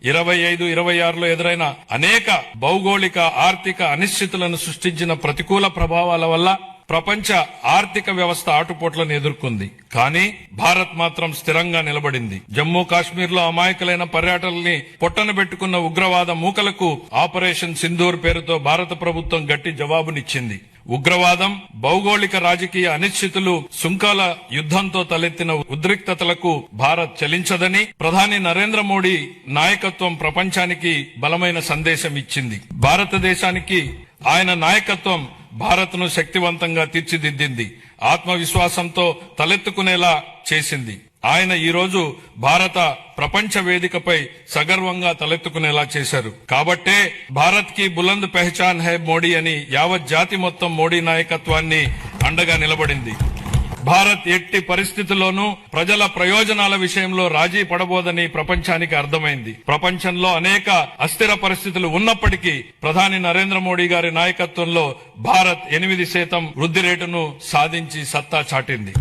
25-26లో ఎదురైన అనేక భౌగోళిక ఆర్థిక అనిశ్చితులను సృష్టించిన ప్రతికూల ప్రభావాల వల్ల ప్రపంచ ఆర్థిక వ్యవస్థ ఆటుపోట్లను ఎదుర్కొంది. కానీ భారత్ మాత్రం స్థిరంగా నిలబడింది. జమ్మూ కాశ్మీర్ లో అమాయకులైన పర్యాటకుల్ని పొట్టనబెట్టుకున్న ఉగ్రవాద మూకలకు ఆపరేషన్ సింధూర్ పేరుతో భారత ప్రభుత్వం గట్టి జవాబునిచ్చింది. ఉగ్రవాదం, భౌగోళిక రాజకీయ అనిశ్చితులు, సుంకాల యుద్ధంతో తలెత్తిన ఉద్రిక్తతలకు భారత్ చలించదని ప్రధాని నరేంద్ర మోడీ నాయకత్వం ప్రపంచానికి బలమైన సందేశం ఇచ్చింది. భారతదేశానికి ఆయన నాయకత్వం భారత్ ను శక్తివంతంగా తీర్చిదిద్దింది, ఆత్మవిశ్వాసంతో తలెత్తుకునేలా చేసింది. ఆయన ఈ రోజు భారత ప్రపంచ వేదికపై సగర్వంగా తలెత్తుకునేలా చేశారు. కాబట్టే భారత్ కి బులంద్ పెహచాన్ హై మోడీ అని యావత్ జాతి మొత్తం మోడీ నాయకత్వాన్ని అండగా నిలబడింది. భారత్ ఎట్టి పరిస్థితుల్లోనూ ప్రజల ప్రయోజనాల విషయంలో రాజీ పడబోదని ప్రపంచానికి అర్థమైంది. ప్రపంచంలో అనేక అస్థిర పరిస్థితులు ఉన్నప్పటికీ ప్రధాని నరేంద్ర మోడీ గారి నాయకత్వంలో భారత్ 8% వృద్ధి రేటును సాధించి సత్తా చాటింది.